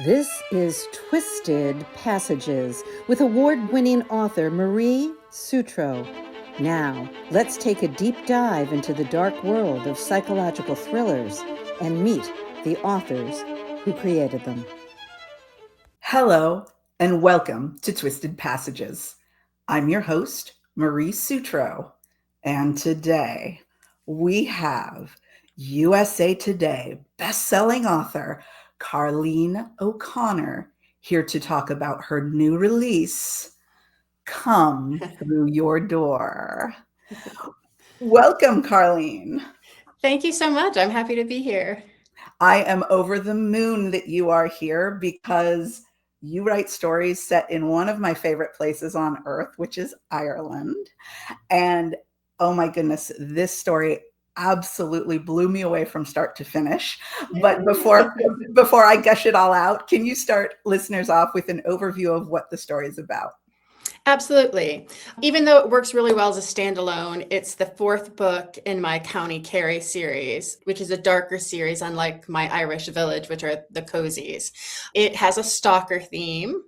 This is Twisted Passages with award-winning author Marie Sutro. Now, let's take a deep dive into the dark world of psychological thrillers and meet the authors who created them. Hello, and welcome to Twisted Passages. I'm your host, Marie Sutro, and today we have USA Today bestselling author Carlene O'Connor here to talk about her new release, Come Through Your Door. Welcome, Carlene. Thank you so much. I'm happy to be here. I am over the moon that you are here because you write stories set in one of my favorite places on earth, which is Ireland. And oh my goodness, this story absolutely blew me away from start to finish. But before I gush it all out, can you start listeners off with an overview of what the story is about? Absolutely. Even though it works really well as a standalone, it's the fourth book in my County Kerry series, which is a darker series, unlike my Irish Village, which are the cozies. It has a stalker theme.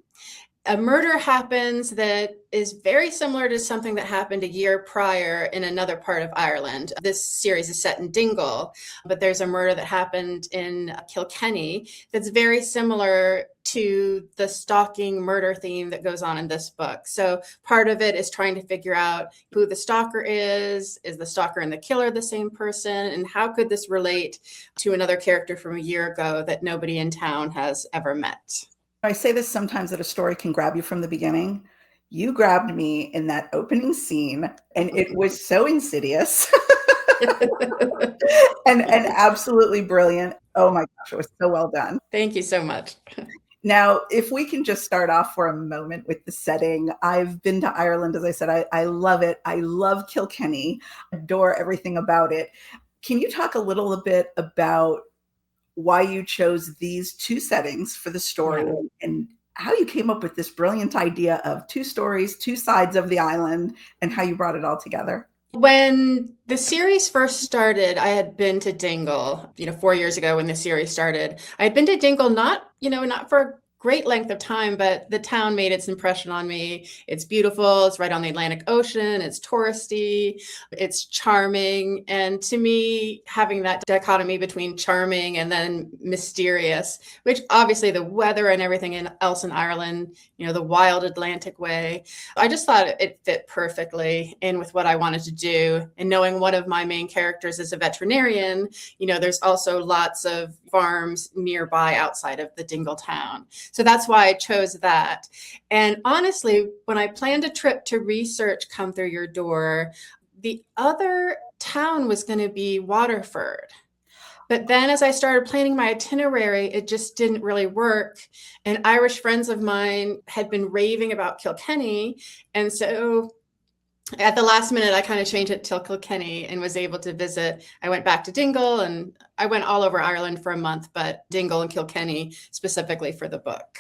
A murder happens that is very similar to something that happened a year prior in another part of Ireland. This series is set in Dingle, but there's a murder that happened in Kilkenny that's very similar to the stalking murder theme that goes on in this book. So part of it is trying to figure out who the stalker is the stalker and the killer the same person, and how could this relate to another character from a year ago that nobody in town has ever met. I say this sometimes that a story can grab you from the beginning. You grabbed me in that opening scene, and it was so insidious and absolutely brilliant. Oh my gosh, it was so well done. Thank you so much. Now, if we can just start off for a moment with the setting. I've been to Ireland, as I said, I love it. I love Kilkenny, adore everything about it. Can you talk a little bit about why you chose these two settings for the story and how you came up with this brilliant idea of two stories, two sides of the island, and how you brought it all together? When the series first started, I had been to Dingle, 4 years ago when the series started. I had been to Dingle, not for a great length of time, but the town made its impression on me. It's beautiful. It's right on the Atlantic Ocean. It's touristy. It's charming. And to me, having that dichotomy between charming and then mysterious, which obviously the weather and everything else in Ireland, the wild Atlantic way, I just thought it fit perfectly in with what I wanted to do. And knowing one of my main characters is a veterinarian, there's also lots of farms nearby outside of the Dingle town. So that's why I chose that. And honestly, when I planned a trip to research Come Through Your Door, the other town was going to be Waterford. But then as I started planning my itinerary, it just didn't really work. And Irish friends of mine had been raving about Kilkenny. And so at the last minute, I kind of changed it till Kilkenny and was able to visit. I went back to Dingle, and I went all over Ireland for a month, but Dingle and Kilkenny specifically for the book.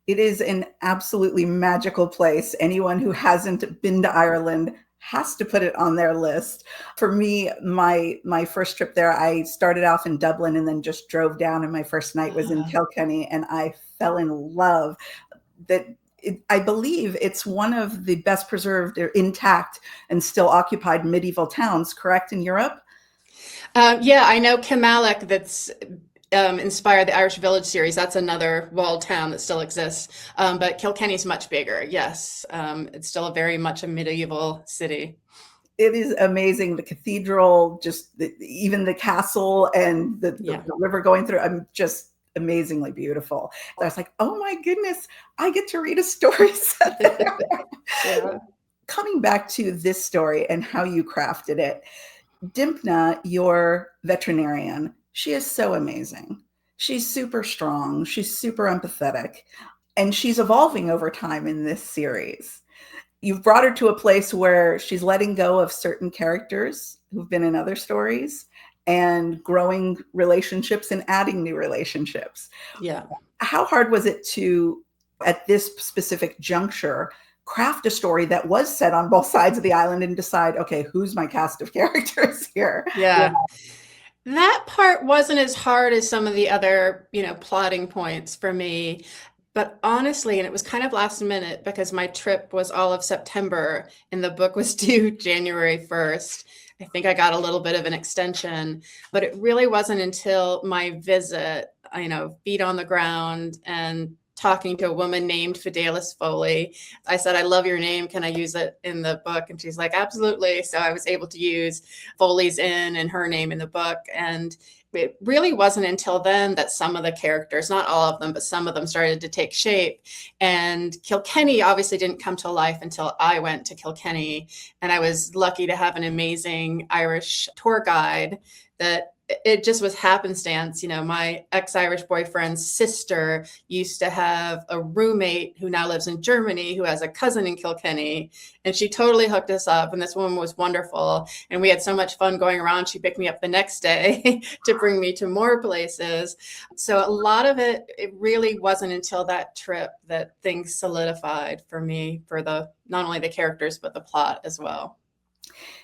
It is an absolutely magical place. Anyone who hasn't been to Ireland has to put it on their list. For me, my first trip there, I started off in Dublin and then just drove down, and my first night was in Kilkenny, and I fell in love. I believe it's one of the best preserved or intact and still occupied medieval towns, correct, in Europe? Yeah, I know Kilmallock, that's inspired the Irish Village series. That's another walled town that still exists. But Kilkenny's much bigger. Yes, it's still very much a medieval city. It is amazing. The cathedral, even the castle and the river going through. I'm just amazingly beautiful. I was like, oh my goodness, I get to read a story set there. Yeah. Coming back to this story and how you crafted it, Dimpna, your veterinarian, she is so amazing. She's super strong. She's super empathetic, and she's evolving over time in this series. You've brought her to a place where she's letting go of certain characters who've been in other stories and growing relationships and adding new relationships. Yeah. How hard was it to, at this specific juncture, craft a story that was set on both sides of the island and decide, okay, who's my cast of characters here? Yeah. That part wasn't as hard as some of the other, plotting points for me. But honestly, and it was kind of last minute because my trip was all of September and the book was due January 1st. I think I got a little bit of an extension, but it really wasn't until my visit, feet on the ground and talking to a woman named Fidelis Foley. I said, I love your name. Can I use it in the book? And she's like, absolutely. So I was able to use Foley's Inn and her name in the book. And it really wasn't until then that some of the characters, not all of them, but some of them started to take shape. And Kilkenny obviously didn't come to life until I went to Kilkenny. And I was lucky to have an amazing Irish tour guide that it just was happenstance. My ex-Irish boyfriend's sister used to have a roommate who now lives in Germany, who has a cousin in Kilkenny, and she totally hooked us up. And this woman was wonderful. And we had so much fun going around. She picked me up the next day to bring me to more places. So a lot of it really wasn't until that trip that things solidified for me for not only the characters, but the plot as well.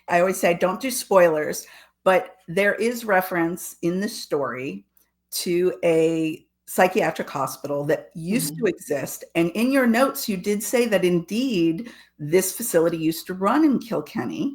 I always say, don't do spoilers. But there is reference in the story to a psychiatric hospital that used to exist. And in your notes, you did say that indeed this facility used to run in Kilkenny.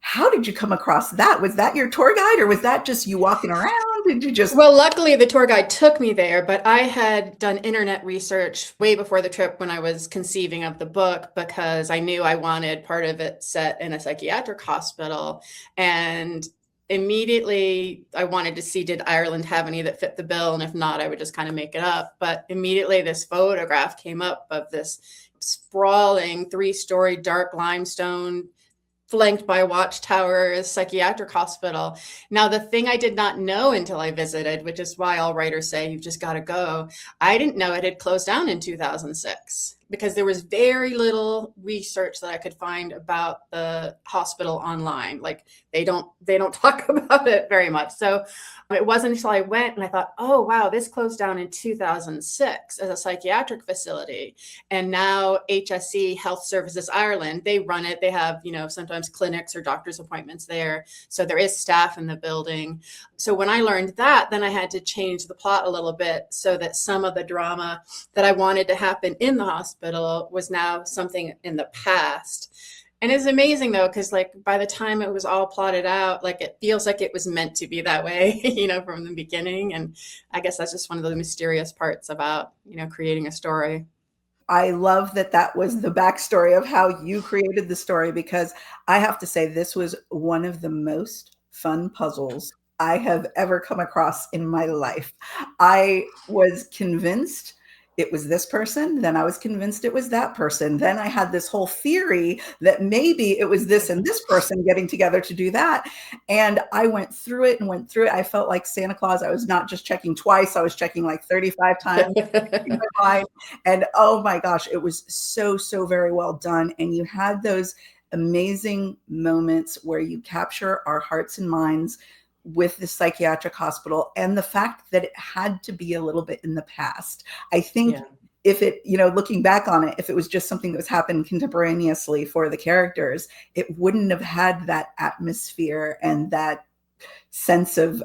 How did you come across that? Was that your tour guide, or was that just you walking around? Did you just... Well, luckily the tour guide took me there, but I had done internet research way before the trip when I was conceiving of the book, because I knew I wanted part of it set in a psychiatric hospital. And immediately I wanted to see, did Ireland have any that fit the bill? And if not, I would just kind of make it up. But immediately this photograph came up of this sprawling 3-story dark limestone flanked by watchtowers psychiatric hospital. Now, the thing I did not know until I visited, which is why all writers say you've just got to go, I didn't know it had closed down in 2006. Because there was very little research that I could find about the hospital online. Like they don't talk about it very much. So it wasn't until I went and I thought, oh, wow, this closed down in 2006 as a psychiatric facility. And now HSE, Health Services Ireland, they run it. They have, sometimes clinics or doctor's appointments there. So there is staff in the building. So when I learned that, then I had to change the plot a little bit so that some of the drama that I wanted to happen in the hospital was now something in the past. And it's amazing though, because by the time it was all plotted out, it feels like it was meant to be that way, from the beginning. And I guess that's just one of the mysterious parts about, creating a story. I love that was the backstory of how you created the story, because I have to say this was one of the most fun puzzles I have ever come across in my life. I was convinced it was this person, then I was convinced it was that person. Then I had this whole theory that maybe it was this and this person getting together to do that. And I went through it. I felt like Santa Claus. I was not just checking twice. I was checking 35 times. And oh my gosh, it was so, so very well done. And you had those amazing moments where you capture our hearts and minds with the psychiatric hospital, and the fact that it had to be a little bit in the past. I think if it, looking back on it, if it was just something that was happening contemporaneously for the characters, it wouldn't have had that atmosphere and that sense of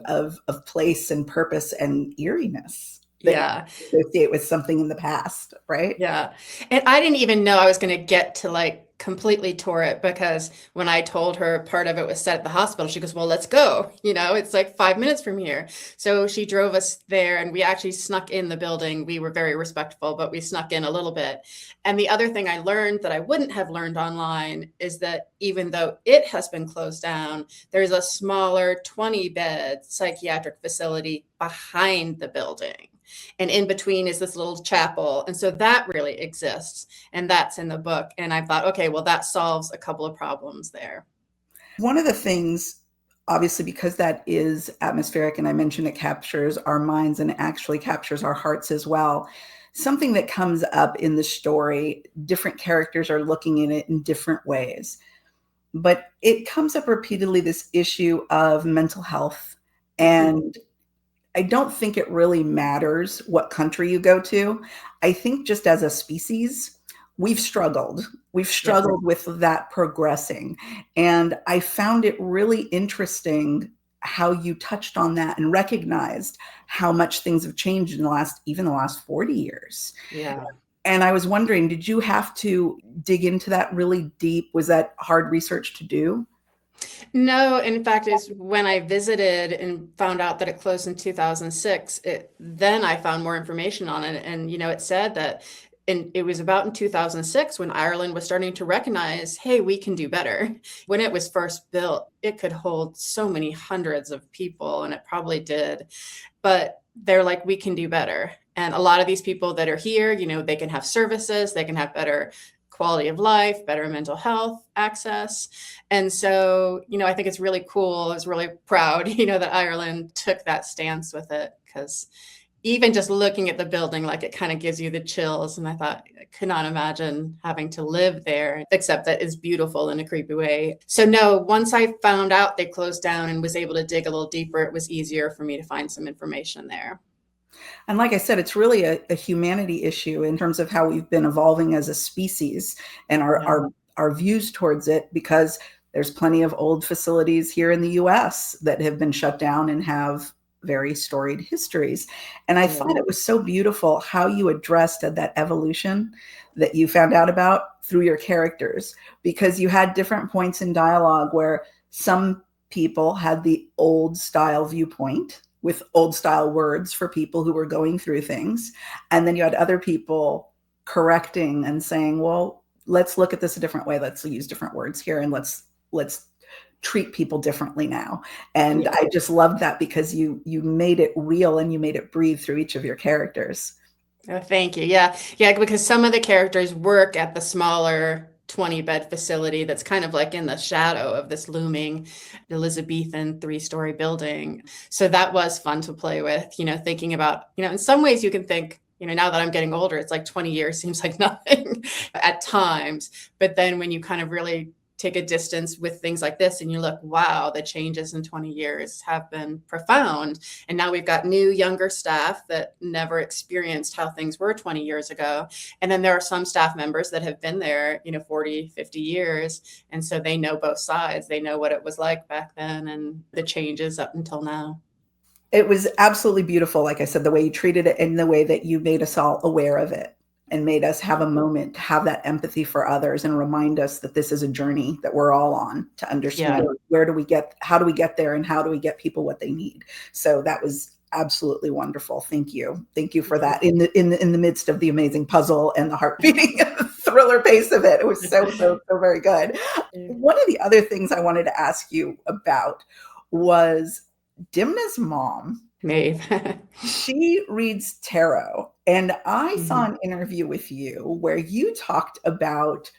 place and purpose and eeriness that you associate with something in the past, right? Yeah. And I didn't even know I was going to get to completely tour it, because when I told her part of it was set at the hospital, she goes, well, let's go. It's 5 minutes from here. So she drove us there and we actually snuck in the building. We were very respectful, but we snuck in a little bit. And the other thing I learned that I wouldn't have learned online is that even though it has been closed down, there's a smaller 20-bed psychiatric facility behind the building. And in between is this little chapel. And so that really exists. And that's in the book. And I thought, okay, well, that solves a couple of problems there. One of the things, obviously, because that is atmospheric, and I mentioned it captures our minds and it actually captures our hearts as well. Something that comes up in the story, different characters are looking at it in different ways. But it comes up repeatedly, this issue of mental health. And I don't think it really matters what country you go to. I think just as a species, we've struggled. We've struggled with that progressing. And I found it really interesting how you touched on that and recognized how much things have changed in the last 40 years. Yeah. And I was wondering, did you have to dig into that really deep? Was that hard research to do? No, in fact, it's when I visited and found out that it closed in 2006, then I found more information on it. And, it said that it was about in 2006 when Ireland was starting to recognize, hey, we can do better. When it was first built, it could hold so many hundreds of people, and it probably did. But they're like, we can do better. And a lot of these people that are here, they can have services, they can have better quality of life, better mental health access. And so, I think it's really cool. I was really proud, that Ireland took that stance with it, because even just looking at the building, like, it kind of gives you the chills. And I thought, I could not imagine having to live there, except that it's beautiful in a creepy way. So no, once I found out they closed down and was able to dig a little deeper, it was easier for me to find some information there. And like I said, it's really a humanity issue in terms of how we've been evolving as a species and our views towards it, because there's plenty of old facilities here in the US that have been shut down and have very storied histories. And I thought it was so beautiful how you addressed that evolution that you found out about through your characters, because you had different points in dialogue where some people had the old style viewpoint with old style words for people who were going through things. And then you had other people correcting and saying, well, let's look at this a different way. Let's use different words here, and let's treat people differently now. And I just loved that, because you made it real and you made it breathe through each of your characters. Oh, thank you. Yeah, because some of the characters work at the smaller 20-bed facility that's kind of like in the shadow of this looming Elizabethan 3-story building. So that was fun to play with, thinking about, in some ways you can think, now that I'm getting older, it's like 20 years seems like nothing at times. But then when you kind of really take a distance with things like this and you look, wow, the changes in 20 years have been profound. And now we've got new, younger staff that never experienced how things were 20 years ago. And then there are some staff members that have been there, 40, 50 years. And so they know both sides. They know what it was like back then and the changes up until now. It was absolutely beautiful. Like I said, the way you treated it and the way that you made us all aware of it, and made us have a moment to have that empathy for others and remind us that this is a journey that we're all on to understand how do we get there, and how do we get people what they need. So that was absolutely wonderful. Thank you. Thank you for that in the midst of the amazing puzzle and the heart beating and the thriller pace of it. It was so very good. One of the other things I wanted to ask you about was Dimna's mom. Maeve. She reads tarot. And I saw an interview with you where you talked about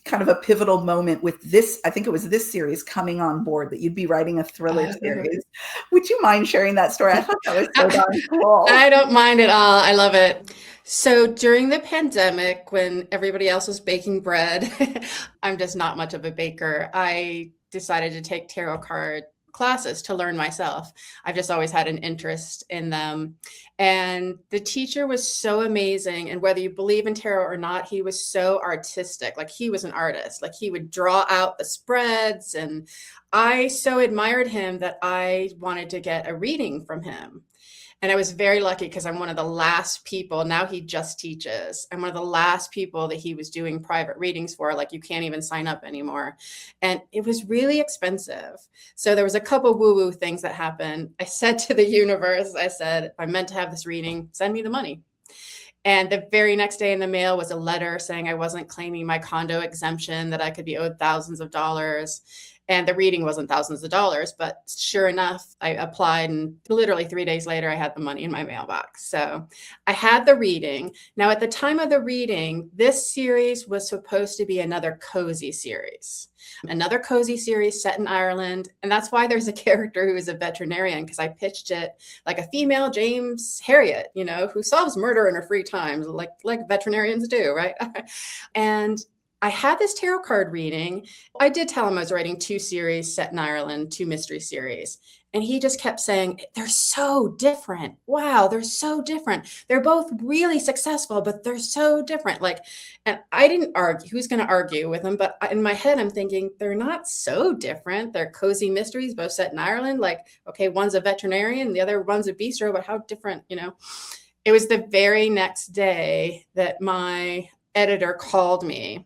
kind of a pivotal moment with this, I think it was this series coming on board, that you'd be writing a thriller series. Would you mind sharing that story? I thought that was so darn cool. I don't mind at all. I love it. So during the pandemic, when everybody else was baking bread, I'm just not much of a baker. I decided to take tarot card classes to learn myself. I've just always had an interest in them. And the teacher was so amazing. And whether you believe in tarot or not, he was so artistic. Like, he was an artist. Like, he would draw out the spreads. And I so admired him that I wanted to get a reading from him. And I was very lucky, because I'm one of the last people, now he just teaches. I'm one of the last people that he was doing private readings for. Like, you can't even sign up anymore. And it was really expensive. So there was a couple woo-woo things that happened. I said to the universe, I said, if I'm meant to have this reading, send me the money. And the very next day in the mail was a letter saying I wasn't claiming my condo exemption, that I could be owed thousands of dollars. And the reading wasn't thousands of dollars, but sure enough, I applied, and literally 3 days later, I had the money in my mailbox. So I had the reading. Now, at the time of the reading, this series was supposed to be another cozy series set in Ireland. And that's why there's a character who is a veterinarian, because I pitched it like a female James Harriet, who solves murder in her free time, like veterinarians do, right? And I had this tarot card reading. I did tell him I was writing 2 series set in Ireland, 2 mystery series. And he just kept saying, they're so different. Wow, they're so different. They're both really successful, but they're so different. Like, and I didn't argue. Who's going to argue with him? But in my head, I'm thinking, they're not so different. They're cozy mysteries, both set in Ireland. Like, okay, one's a veterinarian, the other one's a bistro, but how different, you know? It was the very next day that my editor called me.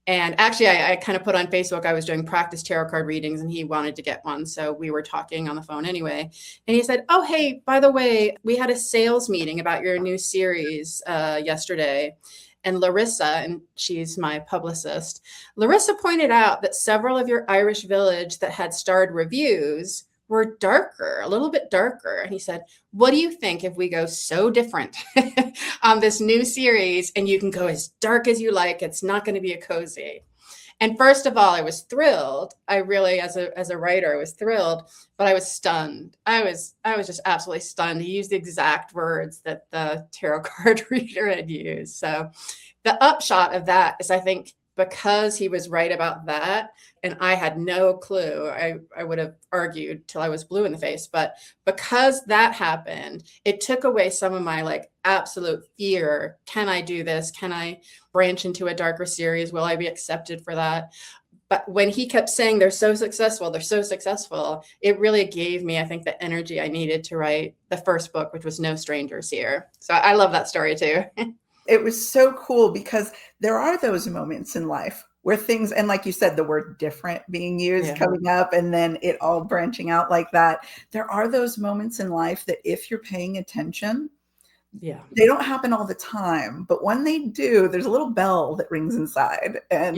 And actually, I kind of put on Facebook, I was doing practice tarot card readings and he wanted to get one. So we were talking on the phone anyway. And he said, oh, hey, by the way, we had a sales meeting about your new series yesterday. And Larissa, and she's my publicist, Larissa pointed out that several of your Irish Village that had starred reviews were darker, a little bit darker. And he said, what do you think if we go so different on this new series and you can go as dark as you like? It's not going to be a cozy. And first of all, I was thrilled. I really, as a writer, I was thrilled, but I was stunned. I was just absolutely stunned. He used the exact words that the tarot card reader had used. So the upshot of that is, I think, because he was right about that, and I had no clue, I would have argued till I was blue in the face. But because that happened, it took away some of my like absolute fear. Can I do this? Can I branch into a darker series? Will I be accepted for that? But when he kept saying they're so successful, it really gave me, I think, the energy I needed to write the first book, which was No Strangers Here. So I love that story too. It was so cool because there are those moments in life where things, and like you said, the word different being used, coming up, and then it all branching out like that. There are those moments in life that if you're paying attention, they don't happen all the time. But when they do, there's a little bell that rings inside. And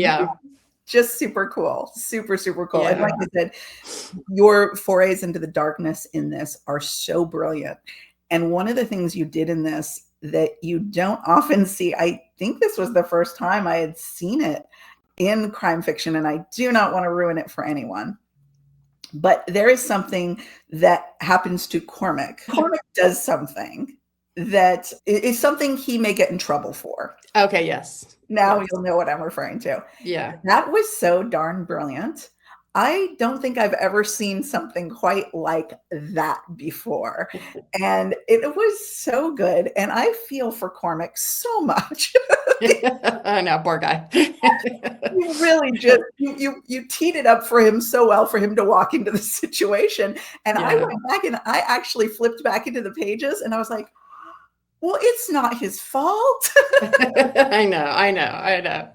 just super cool. Super, super cool. And like I said, your forays into the darkness in this are so brilliant. And one of the things you did in this that you don't often see, I think this was the first time I had seen it in crime fiction, and I do not want to ruin it for anyone, but there is something that happens to Cormac. Cormac does something that is something he may get in trouble for. Okay, yes. Now you'll know what I'm referring to. Yeah. That was so darn brilliant. I don't think I've ever seen something quite like that before. And it was so good. And I feel for Cormac so much. I know, poor guy. You really just, you teed it up for him so well for him to walk into the situation. And I went back and I actually flipped back into the pages and I was like, well, it's not his fault. I know.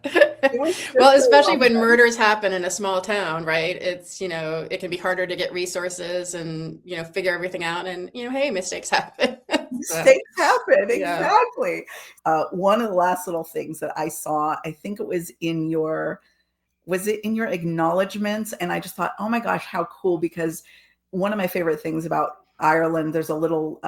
Well, especially when murders happen in a small town, right? It's, it can be harder to get resources and, figure everything out. And, hey, mistakes happen. Mistakes happen. Exactly. One of the last little things that I saw, I think it was in your acknowledgments? And I just thought, oh my gosh, how cool. Because one of my favorite things about Ireland, there's a little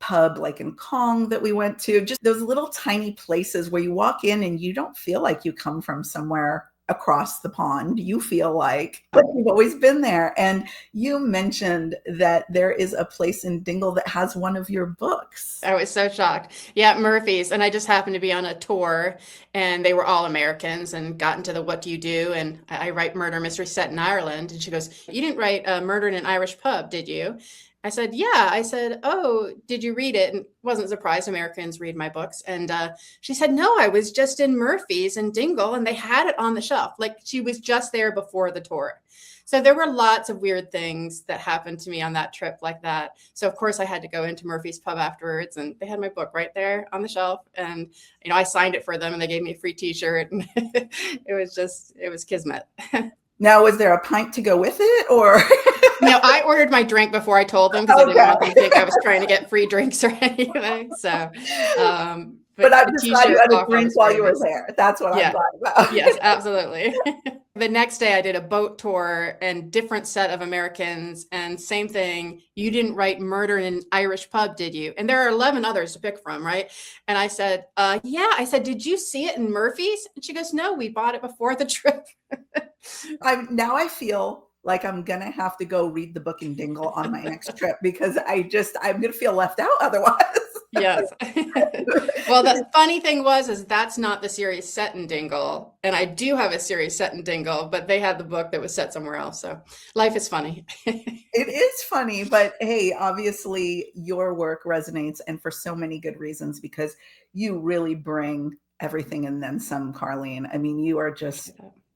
pub like in Kong that we went to, just those little tiny places where you walk in and you don't feel like you come from somewhere across the pond. You feel like you've always been there. And you mentioned that there is a place in Dingle that has one of your books. I was so shocked. Yeah, Murphy's. And I just happened to be on a tour and they were all Americans and got into the what do you do? And I write murder mystery set in Ireland. And she goes, you didn't write Murder in an Irish Pub, did you? I said, yeah. I said, oh, did you read it? And wasn't surprised Americans read my books. And she said, no, I was just in Murphy's and Dingle and they had it on the shelf. Like she was just there before the tour. So there were lots of weird things that happened to me on that trip like that. So of course I had to go into Murphy's Pub afterwards and they had my book right there on the shelf. And, I signed it for them and they gave me a free t-shirt. And it was kismet. Now, was there a pint to go with it or? No, I ordered my drink before I told them because I didn't want them to think I was trying to get free drinks or anything. So, but I'm just glad you had a drink while you were there. That's what I'm glad about. Yes, absolutely. The next day I did a boat tour and different set of Americans and same thing. You didn't write Murder in an Irish Pub, did you? And there are 11 others to pick from, right? And I said, yeah. I said, did you see it in Murphy's? And she goes, no, we bought it before the trip. Now I feel like I'm going to have to go read the book in Dingle on my next trip because I'm going to feel left out otherwise. Yes. Well, the funny thing is that's not the series set in Dingle. And I do have a series set in Dingle, but they had the book that was set somewhere else. So life is funny. It is funny, but hey, obviously your work resonates, and for so many good reasons, because you really bring everything and then some, Carlene. I mean, you are just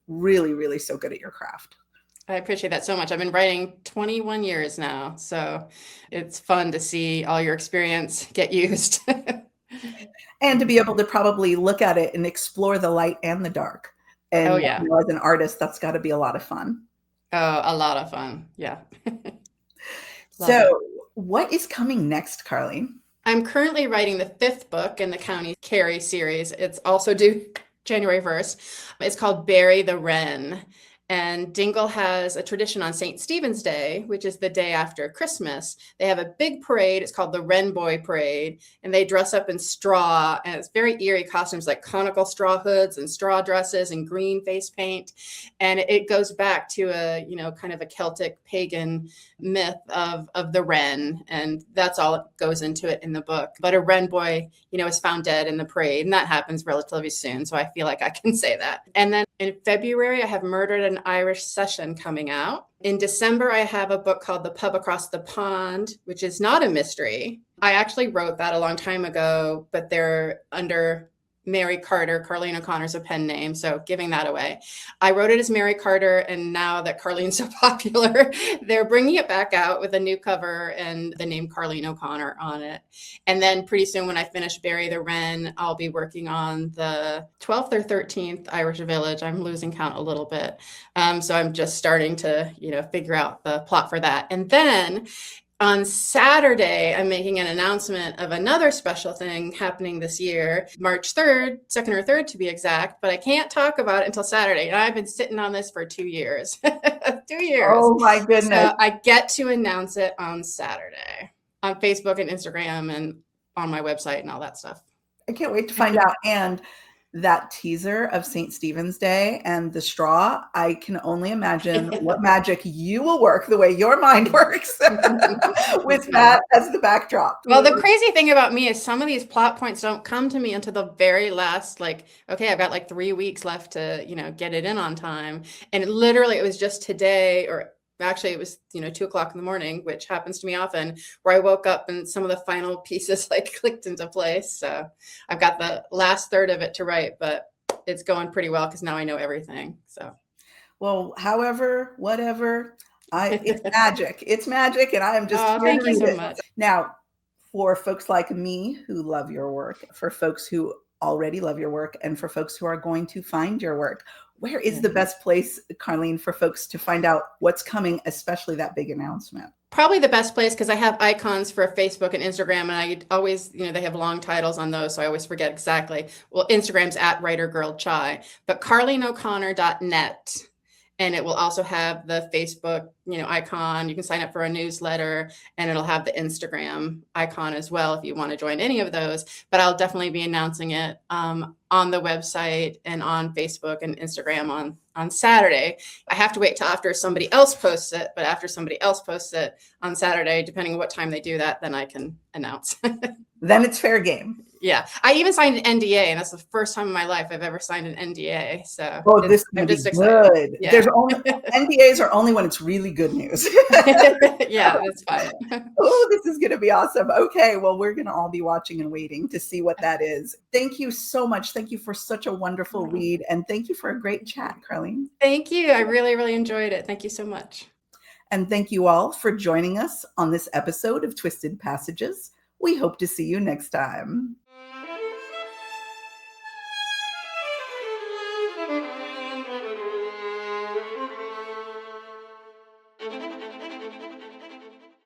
really, really so good at your craft. I appreciate that so much. I've been writing 21 years now, so it's fun to see all your experience get used. And to be able to probably look at it and explore the light and the dark. And Oh, yeah. as an artist, that's got to be a lot of fun. Oh, a lot of fun. Yeah. So what is coming next, Carlene? I'm currently writing the 5th book in the County Carey series. It's also due January 1st. It's called Bury the Wren. And Dingle has a tradition on St. Stephen's Day, which is the day after Christmas. They have a big parade. It's called the Wren Boy Parade. And they dress up in straw. And it's very eerie costumes, like conical straw hoods and straw dresses and green face paint. And it goes back to a, kind of a Celtic pagan myth of the wren. And that's all it goes into it in the book. But a wren boy, is found dead in the parade. And that happens relatively soon. So I feel like I can say that. And then in February, I have Murdered an Irish Session coming out. In December, I have a book called The Pub Across the Pond, which is not a mystery. I actually wrote that a long time ago, but they're under Mary Carter. Carlene O'Connor's a pen name, so giving that away. I wrote it as Mary Carter, and now that Carlene's so popular, they're bringing it back out with a new cover and the name Carlene O'Connor on it. And then pretty soon when I finish Bury the Wren, I'll be working on the 12th or 13th Irish Village. I'm losing count a little bit. So I'm just starting to, figure out the plot for that. And then on Saturday, I'm making an announcement of another special thing happening this year, March 3rd, 2nd or 3rd to be exact, but I can't talk about it until Saturday. And I've been sitting on this for 2 years. 2 years. Oh my goodness. So I get to announce it on Saturday on Facebook and Instagram and on my website and all that stuff. I can't wait to find out. And that teaser of St. Stephen's Day and the straw, I can only imagine what magic you will work the way your mind works with that as the backdrop. Well, the crazy thing about me is some of these plot points don't come to me until the very last, okay, I've got 3 weeks left to, get it in on time. And it was just today, or actually it was, 2:00 in the morning, which happens to me often, where I woke up and some of the final pieces clicked into place. So I've got the last third of it to write, but it's going pretty well because now I know everything. So, well, however, whatever, it's magic. It's magic. And I am just here thank to you read so it. much. Now, for folks like me who love your work, for folks who already love your work, and for folks who are going to find your work, where is the best place, Carlene, for folks to find out what's coming, especially that big announcement? Probably the best place, because I have icons for Facebook and Instagram, and I always, they have long titles on those, so I always forget exactly. Well, Instagram's at writergirlchai, but carleneoconnor.net. And it will also have the Facebook, icon. You can sign up for a newsletter, and it'll have the Instagram icon as well if you want to join any of those. But I'll definitely be announcing it on the website and on Facebook and Instagram on Saturday. I have to wait till after somebody else posts it, but after somebody else posts it on Saturday, depending on what time they do that, then I can announce. Then it's fair game. Yeah. I even signed an NDA, and that's the first time in my life I've ever signed an NDA. So this is going to be good. Yeah. There's only NDAs are only when it's really good news. Yeah, that's fine. Oh, this is going to be awesome. Okay, well, we're going to all be watching and waiting to see what that is. Thank you so much. Thank you for such a wonderful read, and thank you for a great chat, Carlene. Thank you. I really, really enjoyed it. Thank you so much. And thank you all for joining us on this episode of Twisted Passages. We hope to see you next time.